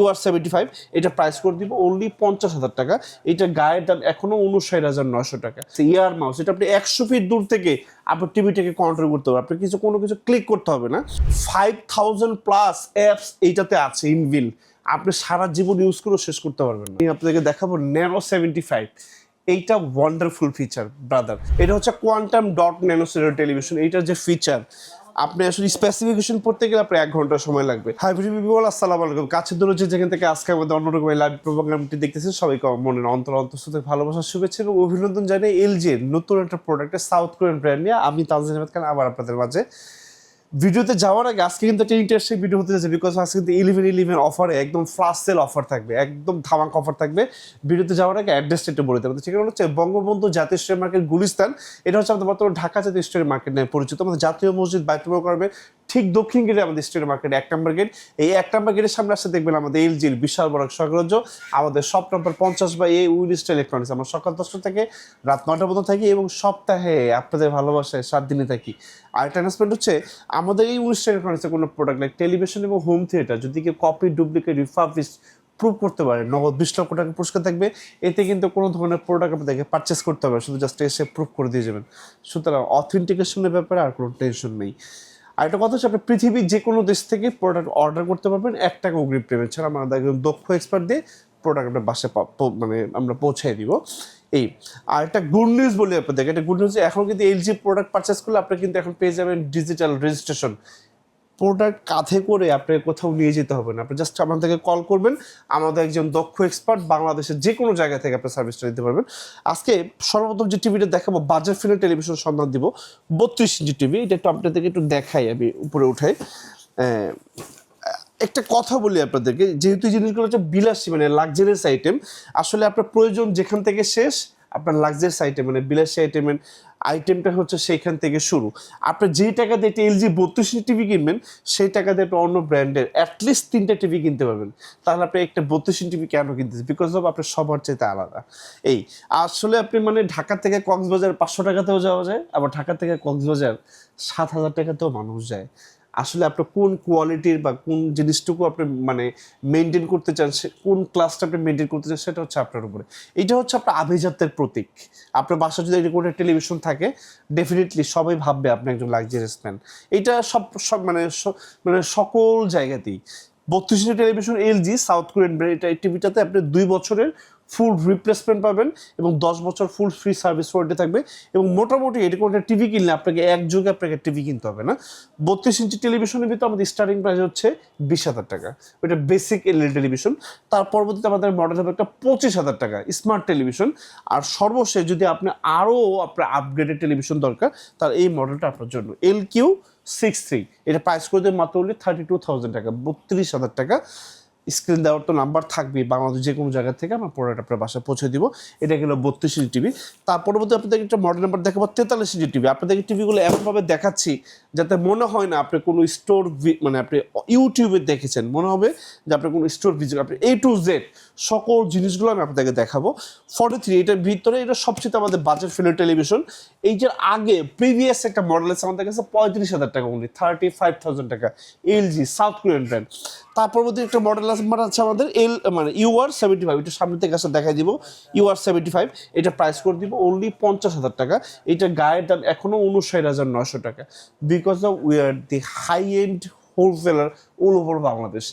UR75 এটা price করে দিব অনলি 50,000 টাকা। এটা গায়ের দাম এখনো 59,900 টাকা। ইয়ার মাউস এটা আপনি 100 ফিট দূর থেকে আপনার টিভিটাকে কন্ট্রোল করতে হবে, আপনি কোনো কিছু ক্লিক করতে হবে না। 5000 প্লাস অ্যাপস এইটাতে আছে ইনবিল, আপনি সারা জীবন ইউজ করে শেষ করতে পারবেন না। আমি আপনাদেরকে দেখাবো ন্যানো 75। এইটা ওয়ান্ডারফুল ফিচার ব্রাদার। এটা হচ্ছে quantum dot nano cellular television. এইটার যে ফিচার, আপনি আসলে স্পেসিফিকেশন পড়তে গেলে আপনার 1 ঘন্টা সময় লাগবে। হাই ভিডিও আসসালামু আলাইকুম। কাছের দূরে যেখান থেকে আজকে আমাদের অন্যরকম লাইভ প্রোগ্রামটি দেখতেছেন সবাইকে মনের অন্তঃস্থ ভালোবাসার শুভেচ্ছা এবং অভিনন্দন জানাই এলজির নতুন একটা প্রোডাক্টের সাউথ কোরিয়ান ব্র্যান্ড নিয়ে আমি তানজিম আহমেদ খান আবার আপনাদের মাঝে। ভিডিওতে যাওয়ার আগে আজকে কিন্তু একটা ইন্টারেস্টিং ভিডিও হতে যাচ্ছে, বিকজ আজকে কিন্তু 11/11 অফারে একদম ফ্লাশ সেল অফার থাকবে, একদম ধামাক অফার থাকবে। ভিডিওতে যাওয়ার আগে অ্যাড্রেসটা একটু বলে দেবো। সেখানে হচ্ছে বঙ্গবন্ধু জাতীয় স্টোর মার্কেট গুলিস্তান। এটা হচ্ছে আমাদের বর্তমানে ঢাকা জাতীয় স্টোর মার্কেট নামে পরিচিত। আমাদের জাতীয় মসজিদ বাইতুল করবে ঠিক দক্ষিণ গেটে আমাদের স্টোর মার্কেট 1 নম্বর গেট। এই 1 নম্বর গেটের সামনে আসতে দেখবেন আমাদের এলজির বিশাল বড় সাম্রাজ্য। আমাদের শপ নম্বর 50/A উইলিস্টার ইলেকট্রনিক্স। আমরা সকাল 10টা থেকে রাত 9টা পর্যন্ত থাকি এবং সপ্তাহে আপনাদের ভালোবাসায় 7 দিনে থাকি। আরেকটা অ্যানাউন্সমেন্ট হচ্ছে আমাদের এই উইলিস্টার ইলেকট্রনিক্সের কোনো প্রোডাক্ট লাইক টেলিভিশন এবং হোম থিয়েটার যদি কেউ কপি ডুপ্লিকেট রিফার্বিশ প্রুভ করতে পারে, নগদ 20 লক্ষ টাকা পুরস্কার থাকবে। এতে কিন্তু কোনো ধরনের প্রোডাক্ট আপনাদেরকে পারচেস করতে হবে, শুধু জাস্ট এসে প্রুভ করে দিয়ে যাবেন। সুতরাং অথেন্টিকেশনের ব্যাপারে আর কোনো টেনশন নেই। আর একটা কথা হচ্ছে আপনি পৃথিবীর যে কোনো দেশ থেকে প্রোডাক্ট অর্ডার করতে পারবেন 1 টাকা অগ্রিম পেমেন্ট ছাড়া। আমরা একদম দক্ষ এক্সপার্ট দিয়ে প্রোডাক্ট আপনার বাসায় মানে আমরা পৌঁছাই দিব। এই আর একটা গুড নিউজ বলি আপনাদেরকে, একটা গুড নিউজ এখন কিন্তু এলজি প্রোডাক্ট পারচেস করলে আপনি কিন্তু এখন পেয়ে যাবেন ডিজিটাল রেজিস্ট্রেশন। প্রোডাক্ট কাঁধে করে আপনাকে কোথাও নিয়ে যেতে হবে না, আপনি জাস্ট আমাদেরকে কল করবেন, আমাদের একজন দক্ষ এক্সপার্ট বাংলাদেশের যে কোনো জায়গা থেকে আপনি সার্ভিসটা দিতে পারবেন। আজকে সর্বপ্রথম যে টিভিটা দেখাবো বাজার ফিল্মের টেলিভিশন সন্ধান দিব 32 ইঞ্চি টিভি। এটা একটু আপনাদেরকে একটু দেখাই, আমি উপরে উঠাই। একটা কথা বলি আপনাদেরকে, যেহেতু এই জিনিসগুলো হচ্ছে বিলাসী মানে লাক্সারিয়াস আইটেম, আসলে আপনার প্রয়োজন যেখান থেকে শেষ আপনার লাক্সারিয়াস আইটেম মানে বিলাসী আইটেমটা হচ্ছে সেইখান থেকে শুরু। আপনার যেই টাকা দিয়ে একটা এলজি 32 ইঞ্চি টিভি কিনবেন সেই টাকা দিয়ে আপনি অন্য ব্র্যান্ডের অ্যাটলিস্ট 3টা টিভি কিনতে পারবেন। তাহলে আপনি একটা 32 ইঞ্চি টিভি কেন কিনতেছেন? বিকজ অফ আপনার সবার চাইতে আলাদা। এই আসলে আপনি মানে ঢাকা থেকে কক্সবাজার 500 টাকাতেও যাওয়া যায়, আবার ঢাকা থেকে কক্সবাজার 7,000 টাকাতেও মানুষ যায়। আসলে আপনার কোন কোয়ালিটির বা কোন জিনিসটুকু আপনি মানে মেনটেন করতে চান, কোন ক্লাসটা আপনি মেনটেন করতে চান সেটা হচ্ছে আপনার উপরে। এইটা হচ্ছে আপনার আভিজাত্যের প্রতীক। আপনার বাসায় যদি এরকম একটা টেলিভিশন থাকে ডেফিনেটলি সবাই ভাববে আপনি একজন লাক্সারিয়াস ম্যান। এইটা সব মানে সকল জায়গাতেই 32 ইঞ্চি television LG south Korean brand. এটা এই টিভিটাতে আপনি 2 বছরের ফুল রিপ্লেসমেন্ট পাবেন এবং 10 বছর ফুল ফ্রি সার্ভিস ওয়ারেন্টি থাকবে। এবং মোটামুটি এরকম একটা টিভি কিনলে আপনাকে একযোগে আপনাকে টিভি কিনতে হবে না। 32 ইঞ্চি টেলিভিশনের ভিতরে আমাদের স্টার্টিং প্রাইস হচ্ছে 20,000 টাকা, ওইটা বেসিক এলইডি টেলিভিশন। তার পরবর্তীতে আমাদের মডেল হবে একটা 25,000 টাকা স্মার্ট টেলিভিশন। আর সর্বশেষ যদি আপনি আরও আপনার আপগ্রেডেড টেলিভিশন দরকার, তার এই মডেলটা আপনার জন্য LQ63। এটা প্রাইস করে দেবে মাত্র 32,000 টাকা, 32,000 টাকা। স্ক্রিন দেওয়ার তো নাম্বার থাকবেই, বাংলাদেশ যে কোনো জায়গা থেকে আমরা প্রোডাক্ট আপনার বাসায় পৌঁছে দিব। এটা গেলো 32 ইঞ্চি টিভি। তার পরবর্তী আপনাদের একটা মডেল নাম্বার দেখাবো 43 ইঞ্চি টিভি। আপনাদেরকে টিভিগুলো এমনভাবে দেখাচ্ছি যাতে মনে হয় না আপনি কোনো স্টোর মানে আপনি ইউটিউবে দেখেছেন, মনে হবে যে আপনি কোনো স্টোর ভিজিট, আপনি A to Z সকল জিনিসগুলো আমি আপনাদেরকে দেখাবো। 43 এটার ভিতরে এটা সবচেয়ে আমাদের বাজেট ফিল্মের টেলিভিশন। এই যে আগে প্রিভিয়াস একটা মডেল আছে আমাদের কাছে 35,000 টাকা অনলি, 35,000 টাকা এলজি সাউথ কোরিয়ান ব্র্যান্ড। তার পরবর্তী একটা মডেল আছে আমাদের UR75। এটা সামনে থেকে আসলে দেখাই দিব UR75। এটা প্রাইস করে দিব অনলি 50,000 টাকা। এটা গায়ের দাম এখনো 59,900 টাকা, because of we are the high end wholesaler all over Bangladesh.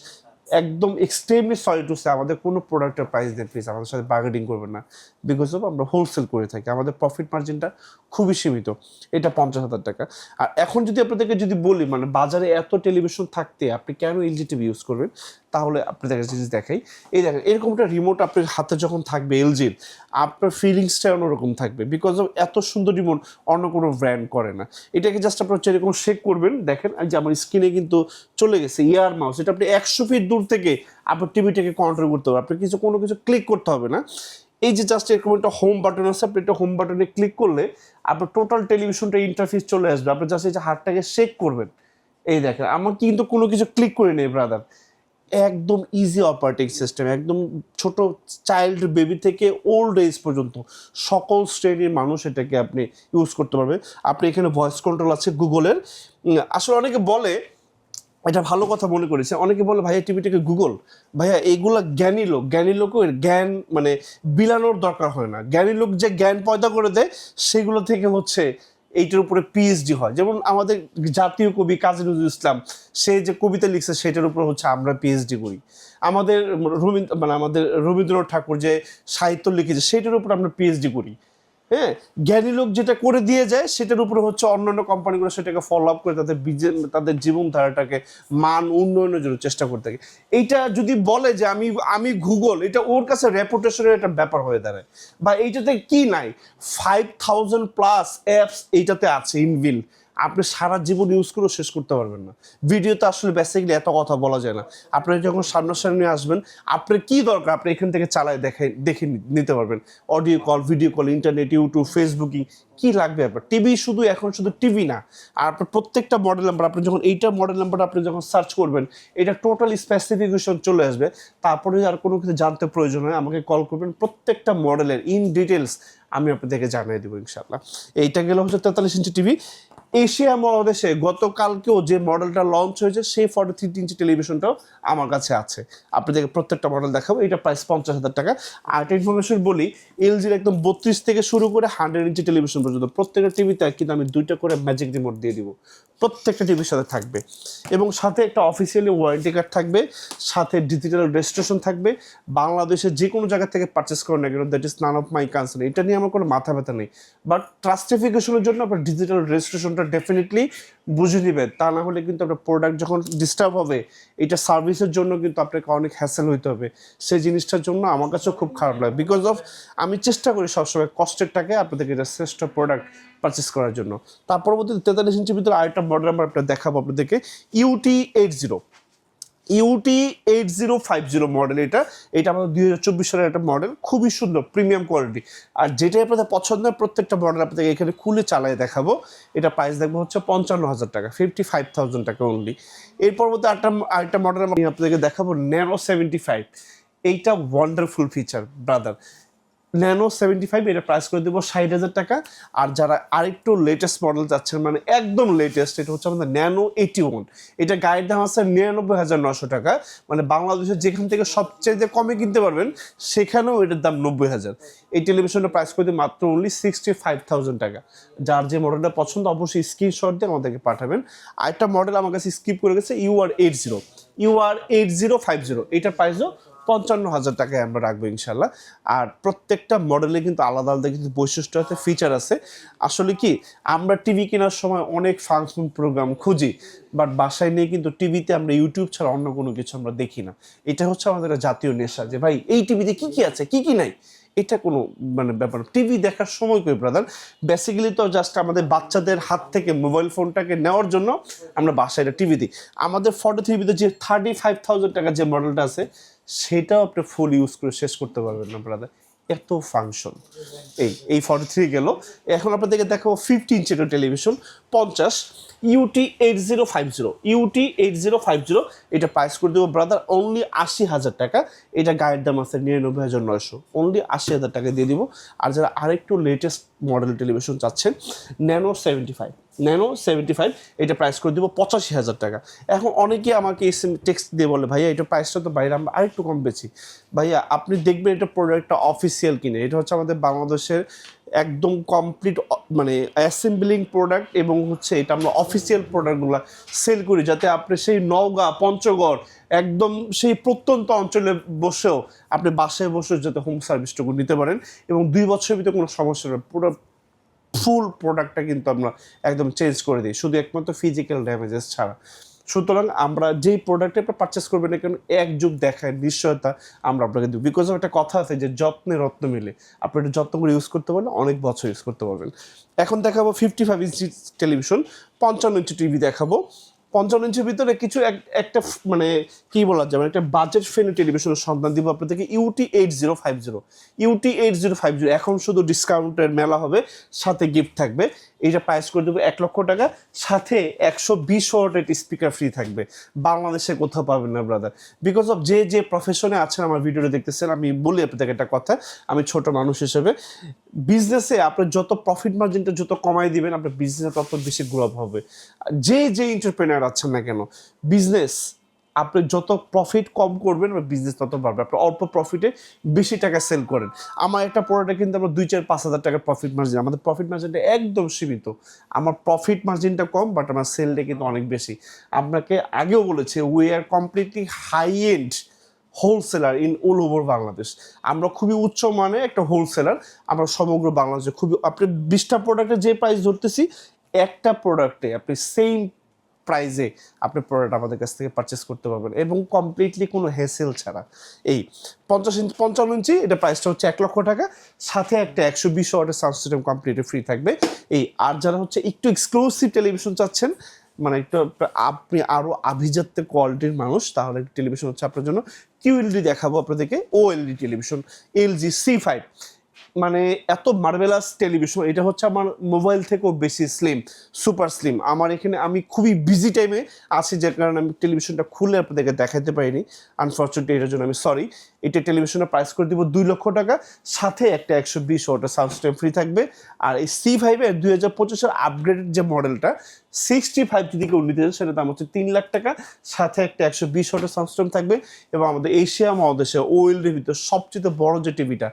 একদম এক্সট্রিমলি সরি টু সে আমাদের কোনো প্রোডাক্টের প্রাইস দিয়ে প্লিজ আমাদের সাথে বার্গেনিং করবেন না, বিকজ অফ আমরা হোলসেল করে থাকি, আমাদের প্রফিট মার্জিনটা খুবই সীমিত। এটা 50,000 টাকা। আর এখন যদি আপনাদেরকে যদি বলি মানে বাজারে এত টেলিভিশন থাকতে আপনি কেন এলজি টিভি ইউজ করবেন, তাহলে আপনাদের জিনিস দেখাই। এই দেখেন এরকম একটা রিমোট আপনার হাতে যখন থাকবে এলজির, আপনার ফিলিংসটা অন্যরকম থাকবে, বিকজ অফ এত সুন্দর রিমোট অন্য কোনো ব্র্যান্ড করে না। এটাকে জাস্ট আপনার এরকম শেক করবেন, দেখেন যে আমার স্ক্রিনে কিন্তু চলে গেছে ইয়ার মাউস। এটা আপনি 100 ফিট দূর থেকে আপনার টিভিটাকে কন্ট্রোল করতে হবে, আপনি কোনো কিছু ক্লিক করতে হবে না। এই যে জাস্ট এরকম একটা হোম বাটন আছে, আপনি একটা হোম বাটনে ক্লিক করলে আপনার টোটাল টেলিভিশনটা ইন্টারফেস চলে আসবে। আপনি জাস্ট এই যে হাতটাকে শেক করবেন, এই দেখেন আমার কিন্তু কোনো কিছু ক্লিক করে নেই ব্রাদার। একদম ইজি অপারেটিং সিস্টেম, একদম ছোট চাইল্ড বেবি থেকে ওল্ড এজ পর্যন্ত সকল শ্রেণীর মানুষ এটাকে আপনি ইউজ করতে পারবেন। আপনি এখানে ভয়েস কন্ট্রোল আছে গুগলের। আসলে অনেকে বলে এটা ভালো কথা মনে করেছে। অনেকে বলে ভাইয়া টিভিটাকে গুগল, ভাইয়া এইগুলা জ্ঞানী লোকের জ্ঞান মানে বিলানোর দরকার হয় না। জ্ঞানী লোক যে জ্ঞান পয়দা করে দেয় সেগুলো থেকে হচ্ছে এইটার উপরে পিএইচডি হয়। যেমন আমাদের জাতীয় কবি কাজী নজরুল ইসলাম, সে যে কবিতা লিখছে সেটার উপর হচ্ছে আমরা পিএইচডি করি। আমাদের আমাদের রবীন্দ্রনাথ ঠাকুর যে সাহিত্য লিখেছে সেটার উপর আমরা পিএইচডি করি। হ্যাঁ, জ্ঞানী লোক যেটা করে দিয়ে যায় সেটার উপরে হচ্ছে অন্যান্য কোম্পানিগুলো সেটাকে ফলো আপ করে তাদের জীবনধারাটাকে মান উন্নয়নের জন্য চেষ্টা করতে থাকে। এইটা যদি বলে যে আমি গুগল, এটা ওর কাছে রেপুটেশনের একটা ব্যাপার হয়ে দাঁড়ায়। বা এইটাতে কি নাই, 5000+ অ্যাপস এইটাতে আছে ইনবিল, আপনি সারা জীবন ইউজ করেও শেষ করতে পারবেন না। ভিডিওতে আসলে বেসিক্যালি এত কথা বলা যায় না। আপনি যখন সামনাসামনি আসবেন, আপনার কি দরকার আপনি এখান থেকে চালায় দেখে নিতে পারবেন। Audio call, video call, internet, YouTube, Facebooking, কি লাগবে আপনার? টিভি এখন শুধু টিভি না, আর আপনার প্রত্যেকটা মডেল নাম্বার, আপনি যখন এইটা মডেল নাম্বারটা আপনি যখন সার্চ করবেন, এটা টোটাল স্পেসিফিকেশন চলে আসবে। তারপরে আর কোনো কিছু জানতে প্রয়োজন হয় আমাকে কল করবেন, প্রত্যেকটা মডেলের ইন ডিটেলস আমি আপনাদেরকে জানিয়ে দেবো ইনশাআল্লাহ। এইটা গেল হচ্ছে 43 ইঞ্চি টিভি। এশিয়া মহাদেশে গতকালকেও যে মডেলটা লঞ্চ হয়েছে সেই 43 ইঞ্চি টেলিভিশনটাও আমার কাছে আছে, আপনাদেরকে প্রত্যেকটা মডেল দেখাবো। এটা প্রাইস 50,000 টাকা। আর একটা ইনফরমেশন বলি, এলজির একদম 32 থেকে শুরু করে 100 ইঞ্চি টেলিভিশন পর্যন্ত প্রত্যেকটা টিভিতে কিন্তু আমি 2টা করে ম্যাজিক রিমোট দিয়ে দিব, প্রত্যেকটা টিভির সাথে থাকবে। এবং সাথে একটা অফিসিয়ালি ওয়ারেন্টি কার্ড থাকবে, সাথে ডিজিটাল রেজিস্ট্রেশন থাকবে। বাংলাদেশের যে কোনো জায়গা থেকে পারচেস করেন না কেন, that is none of my concern. এটা নিয়ে আমার কোনো মাথা ব্যথা নেই। বাট ট্রাস্টিফিকেশনের জন্য আপনার ডিজিটাল রেজিস্ট্রেশনটা ডেফিনেটলি বুঝে নেবেন, তা না হলে কিন্তু আপনার প্রোডাক্ট যখন ডিস্টার্ব হবে, এটা সার্ভিসের জন্য কিন্তু আপনাকে অনেক হ্যাসেল হইতে হবে। সেই জিনিসটার জন্য আমার কাছেও খুব খারাপ লাগে, বিকজ অফ আমি চেষ্টা করি সবসময় কষ্টের টাকায় আপনাদেরকে এটা শ্রেষ্ঠ প্রোডাক্ট পারচেস করার জন্য। তার পরবর্তীতে 43 ইঞ্চির ভিতরে আরেকটা মডেল আমরা আপনার দেখাবো আপনাদেরকে, UT8050 মডেল। এটা আমাদের 2024 সালের একটা মডেল, খুবই সুন্দর প্রিমিয়াম কোয়ালিটি। আর যেটাই আপনাদের পছন্দের প্রত্যেকটা মডেল আপনাদের এখানে খুলে চালিয়ে দেখাবো। এটা প্রাইস দেখবো হচ্ছে 55,000 টাকা, 55,000 টাকা অনলি। এর পরবর্তী আরেকটা মডেল আমি আপনাদেরকে দেখাবো, ন্যানো 75। এইটা ওয়ান্ডারফুল ফিচার ব্রাদার, ন্যানো 75। এটা প্রাইস করে দেবো 60,000 টাকা। আর যারা আরেকটু লেটেস্ট মডেল যাচ্ছেন, মানে একদম লেটেস্ট, এটা হচ্ছে আমাদের ন্যানো 81। এটা গায়ের দাম আছে 99,900 টাকা, মানে বাংলাদেশের যেখান থেকে সবচেয়ে কমে কিনতে পারবেন সেখানেও এটার দাম 90,000। এই টেলিভিশনটা প্রাইস করে দিই মাত্র অনলি 65,000 টাকা। যার যে মডেলটা পছন্দ অবশ্যই স্ক্রিনশট দিয়ে আমাদেরকে পাঠাবেন। আরেকটা মডেল আমার কাছে স্কিপ করে গেছে, UR8050। এটার প্রাইসও 55,000 টাকায় আমরা রাখবো ইনশাল্লাহ। আর প্রত্যেকটা মডেলে কিন্তু আলাদা আলাদা কিন্তু বৈশিষ্ট্য আছে, ফিচার আছে। আসলে কি, আমরা টিভি কেনার সময় অনেক ফাংশন প্রোগ্রাম খুঁজি, বাট বাসায় নিয়ে কিন্তু টিভিতে আমরা ইউটিউব ছাড়া অন্য কোনো কিছু আমরা দেখি না। এটা হচ্ছে আমাদের জাতীয় নেশা, যে ভাই এই টিভিতে কি কি আছে কি কি নাই, এটা কোনো মানে ব্যাপার। টিভি দেখার সময় কই ব্রাদার, বেসিক্যালি তো জাস্ট আমাদের বাচ্চাদের হাত থেকে মোবাইল ফোনটাকে নেওয়ার জন্য আমরা বাসায় টিভি দিই। আমাদের 43 যে 35,000 টাকা যে মডেলটা আছে সেটাও আপনি ফুল ইউজ করে শেষ করতে পারবেন না ব্রাদার, এত ফাংশন। এই 43 গেল। এখন আপনাদেরকে দেখাবো 50 ইঞ্চের টেলিভিশন 50, UT8050। এটা প্রাইস করে দেবো ব্রাদার অনলি 80,000 টাকা। এটা গায়ের দাম আছে 99,900, অনলি 80,000 টাকা দিয়ে দিব। আর যারা আরেকটু লেটেস্ট মডেল টেলিভিশন চাচ্ছেন, ন্যানো 75, এটা প্রাইস করে দিব 85,000 টাকা। এখন অনেকে আমাকে টেক্সট দিয়ে বলে, ভাইয়া এটা প্রাইসটা তো বাইরে আমরা আরেকটু কম বেশি। ভাইয়া আপনি দেখবেন এটা প্রোডাক্টটা অফিসিয়াল কিনে, এটা হচ্ছে আমাদের বাংলাদেশের একদম কমপ্লিট মানে অ্যাসেম্বলিং প্রোডাক্ট, এবং হচ্ছে এটা আমরা অফিসিয়াল প্রোডাক্টগুলো সেল করি, যাতে আপনি সেই নওগাঁ, পঞ্চগড়, একদম সেই প্রত্যন্ত অঞ্চলে বসেও আপনি বাসায় বসে যাতে হোম সার্ভিসটুকু নিতে পারেন, এবং 2 বছরের ভিতরে কোনো সমস্যা নেই। পুরো ফুল প্রোডাক্টটা কিন্তু আমরা একদম চেঞ্জ করে দিই, শুধু একমাত্র ফিজিক্যাল ড্যামেজেস ছাড়া। সুতরাং আমরা যেই প্রোডাক্টে আপনি পারচেস করবেন না কেন, এক যুগ দেখায় নিশ্চয়তা আমরা আপনাকে দেবো। বিকজ অফ একটা কথা আছে যে যত্নে রত্ন মিলে, আপনি একটু যত্ন করে ইউজ করতে পারলে অনেক বছর ইউজ করতে পারবেন। এখন দেখাবো 55 ইঞ্চি টেলিভিশন, 55 ইঞ্চি টিভি দেখাবো। 55 ইঞ্চির ভিতরে কিছু একটা মানে কি বলা যাবে, একটা বাজেট ফ্রেন্ডলি টেলিভিশনের সন্ধান দিব আপনাদেরকে, UT8050। এখন শুধু ডিসকাউন্টের মেলা হবে, সাথে গিফট থাকবে। এইটা প্রাইস করে দেবো 1 লক্ষ টাকা, সাথে 120 ওয়াটের স্পিকার ফ্রি থাকবে। বাংলাদেশে কোথাও পাবেন না ব্রাদার, বিকজ অফ যে প্রফেশনে আছেন আমার ভিডিওটা দেখতেছেন, আমি বলি আপনাদের একটা কথা, আমি ছোট মানুষ হিসেবে, বিজনেসে আপনার যত প্রফিট মার্জিনটা যত কমাই দিবেন আপনার বিজনেসে তত বেশি গ্রোথ হবে। যে এন্টারপ্রেনার আছেন না কেন, বিজনেস আপনি যত প্রফিট কম করবেন বিজনেস তত বাড়বে। আপনি অল্প প্রফিটে বেশি টাকা সেল করেন। আমার একটা প্রোডাক্টে কিন্তু আমরা 2-4-5 হাজার টাকার প্রফিট মার্জিন, আমাদের প্রফিট মার্জিনটা একদম সীমিত। আমার প্রফিট মার্জিনটা কম, বাট আমার সেলটা কিন্তু অনেক বেশি। আপনাকে আগেও বলেছি, we are completely high end wholesaler in all over Bangladesh. আমরা খুবই উচ্চ মানের একটা হোলসেলার, আমরা সমগ্র বাংলাদেশে খুবই, আপনি 20টা প্রোডাক্টে যে প্রাইস ধরতেছি, একটা প্রোডাক্টে আপনি সেম প্রাইজে আপনি প্রোডাক্ট আমাদের কাছ থেকে পারচেস করতে পারবেন, এবং কমপ্লিটলি কোনো হেসেল ছাড়া। এই 55 ইঞ্চি এটা প্রাইসটা হচ্ছে 1 লক্ষ টাকা, সাথে একটা 120 ওয়াটের সাউন্ড সিস্টেম কমপ্লিটলি ফ্রি থাকবে। এই আর যারা হচ্ছে একটু এক্সক্লুসিভ টেলিভিশন চাচ্ছেন, মানে একটু আপনি আরও আভিজাত্য কোয়ালিটির মানুষ, তাহলে টেলিভিশন হচ্ছে আপনার জন্য QLED দেখাবো আপনাদেরকে, OLED টেলিভিশন LG C5। মানে এত মার্ভেলাস টেলিভিশন, এটা হচ্ছে আমার মোবাইল থেকেও বেশি স্লিম, সুপার স্লিম। আমার এখানে আমি খুবই বিজি টাইমে আছি, যার কারণে আমি টেলিভিশনটা খুলে আপনাদেরকে দেখাতে পারিনি, আনফর্চুনেটলি, এটার জন্য আমি সরি। এটা টেলিভিশনের প্রাইস করে দিব 2 লক্ষ টাকা, সাথে একটা 120 ওয়াটের সাউন্ড সিস্টেম ফ্রি থাকবে। আর এই C5-এর 2025-এর আপগ্রেডেড যে মডেলটা 65 যদি কেউ নিতে চান, সেটার দাম হচ্ছে 3 লাখ টাকা, সাথে একটা 120 ওয়াটের সাউন্ড সিস্টেম থাকবে। এবং আমাদের এশিয়া মহাদেশে OLED ভিতরে সবচেয়ে বড় যে টিভিটা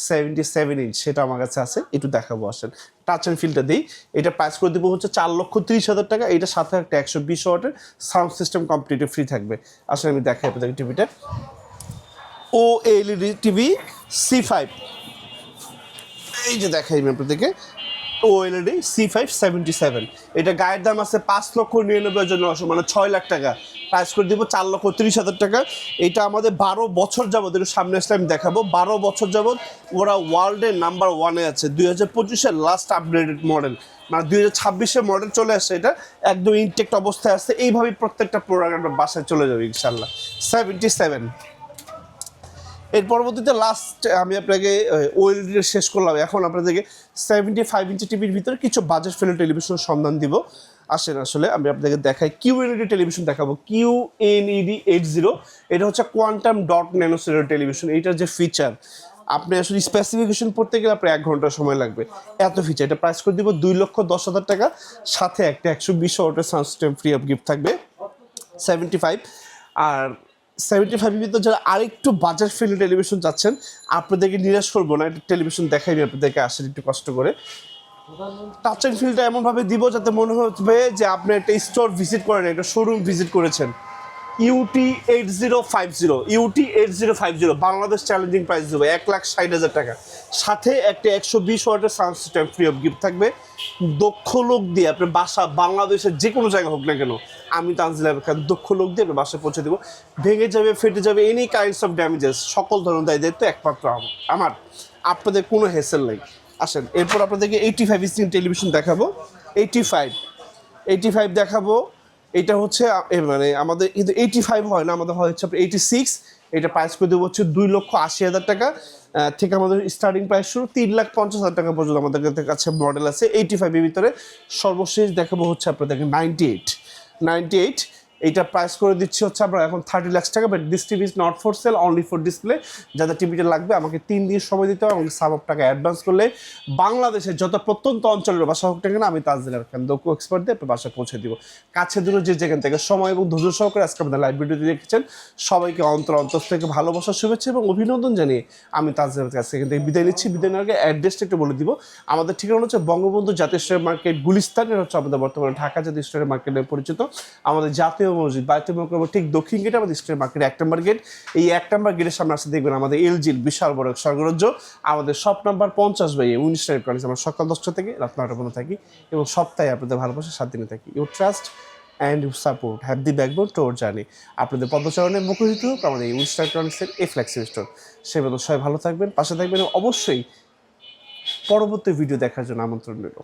77 ইঞ্চ, সেটা আমার কাছে আছে, একটু দেখাবো, আসেন টাচ অ্যান্ড ফিলটা দিই। এটা প্রাইস করে দেবো হচ্ছে 4,30,000 টাকা, এটার সাথে একটা 120 ওয়াটের সাউন্ড সিস্টেম কমপ্লিটলি ফ্রি থাকবে। আসলে আমি দেখাই আপনাদের টিভিটা, OLED টিভি C5, এই যে দেখাই আমি আপনাদেরকে OLED C5 77। এটা গায়ের দাম আছে 5,99,000 জন্য, মানে 6 লাখ টাকা, প্রাইস করে দিব 4,30,000 টাকা। এটা আমাদের 12 বছর যাবত, একটু সামনে আসলে আমি দেখাবো, 12 বছর যাবত ওরা ওয়ার্ল্ডের নাম্বার 1-এ আছে। 2025-এর লাস্ট আপগ্রেডেড মডেল, মানে 2026-এর মডেল চলে আসছে, এটা একদম ইনটেক্ট অবস্থায় আছে। এইভাবেই প্রত্যেকটা প্রোডাক্ট আমরা বাসায় চলে যাবে ইনশাল্লাহ। 77। এর পরবর্তীতে লাস্ট আমি আপনাকে OLED শেষ করলাম, এখন আপনাদেরকে 75 ইঞ্চি টিভির ভিতরে কিছু বাজেট ফ্রেন্ডলি টেলিভিশনের সন্ধান দিব। আসেন আসলে আমি আপনাদেরকে দেখাই, QLED টেলিভিশন দেখাবো, QNED 80। এটা হচ্ছে কোয়ান্টাম ডট ন্যানোসেলের টেলিভিশন। এইটার যে ফিচার, আপনি আসলে স্পেসিফিকেশন পড়তে গেলে আপনার 1 ঘন্টা সময় লাগবে, এত ফিচার। এটা প্রাইস করে দিব 2,10,000 টাকা, সাথে একটা 120 ওয়াটের sound system free of gift থাকবে। 75। আর 75-এর ভিতরে যারা আরেকটু বাজেট ফ্রেন্ডলি টেলিভিশন চাচ্ছেন, আপনাদেরকে নিরাশ করবো না, একটা টেলিভিশন দেখাইনি আপনাদেরকে, আসেন একটু কষ্ট করে। টাচ অ্যান্ড ফিলটা এমনভাবে দিব যাতে মনে হবে যে আপনি একটা স্টোর ভিজিট করেন, একটা শোরুম ভিজিট করেছেন। UT8050 বাংলাদেশ চ্যালেঞ্জিং প্রাইস দেবো 1,60,000 টাকা, সাথে একটা 120 ওয়াটের sound system free of gift থাকবে। দক্ষ লোক দিয়ে আপনার বাসা, বাংলাদেশের যে কোনো জায়গা হোক না কেন, আমি তানজিল আহমেদ খান দক্ষ লোক দিয়ে আপনার বাসায় পৌঁছে দেবো। ভেঙে যাবে, ফেটে যাবে, এনি কাইন্ডস অফ ড্যামেজেস, সকল ধরনের দায়িত্ব একমাত্র আমার, আপনাদের কোনো হেসেল নেই। আসেন এরপর আপনাদেরকে 85 ইঞ্চি টেলিভিশন দেখাবো। 85 দেখাবো। এটা হচ্ছে মানে আমাদের কিন্তু 85 হয় না, আমাদের হয় হচ্ছে 86। এটা প্রাইস করে দেবো হচ্ছে 2,80,000 টাকা থেকে আমাদের স্টার্টিং প্রাইস শুরু, 3,50,000 টাকা পর্যন্ত আমাদের কাছে মডেল আছে 85-এর ভিতরে। সর্বশেষ দেখাবো হচ্ছে আপনাদেরকে 98। এইটা প্রাইস করে দিচ্ছি হচ্ছে আমরা এখন 30 লাখ টাকা, but this TV is not for sale, only for display. যাদের টিভিটা লাগবে আমাকে 3 দিন সময় দিতে হবে, আমাকে সাম অফ টাকা অ্যাডভান্স করলে বাংলাদেশের যত প্রত্যন্ত অঞ্চলের বাসা হোক না, আমি তাজদিল খান দক্ষ এক্সপার্ট দিয়ে বাসায় পৌঁছে দিব। কাছে দূরে যে যেখান থেকে সময় এবং ধৈর্য সহকারে আজকে আমাদের লাইভ ভিডিওটি দেখেছেন, সবাইকে অন্তর থেকে ভালোবাসা, শুভেচ্ছা এবং অভিনন্দন জানিয়ে আমি তাজদিল কাছে এখান থেকে বিদায় নিচ্ছি। বিদায় নেওয়ার আগে অ্যাড্রেসটা একটু বলে দিব। আমাদের ঠিকানা হচ্ছে বঙ্গবন্ধু জাতীয় স্টোর মার্কেট, গুলিস্তান। এটা হচ্ছে আমাদের বর্তমানে ঢাকা জাতীয় স্টোর মার্কেট নামে পরিচিত। আমাদের জাতীয় মসজিদ বায়তুল মোকাররম ঠিক দক্ষিণ গেটে আমাদের স্টোর মার্কেট 1 নম্বর গেট। এই 1 নম্বর গেটের সামনে আসতে দেখবেন আমাদের LGর বিশাল বড় স্বর্গরাজ্য। আমাদের শপ নাম্বার 50/19 ইলেকট্রনিক্স। আমরা সকাল 10টা থেকে রাত 9টা পর্যন্ত থাকি এবং সপ্তাহে আপনাদের ভালোবাসা 7 দিনে থাকি। Your trust and your support have the backbone to our journey. আপনাদের পদচারণে মুখরিত হোক আমাদের এই ইলেকট্রনিক্সের এই ফ্ল্যাগশিপ স্টোর। সে মতো সবাই ভালো থাকবেন, পাশে থাকবেন, অবশ্যই পরবর্তী ভিডিও দেখার জন্য আমন্ত্রণ রইল।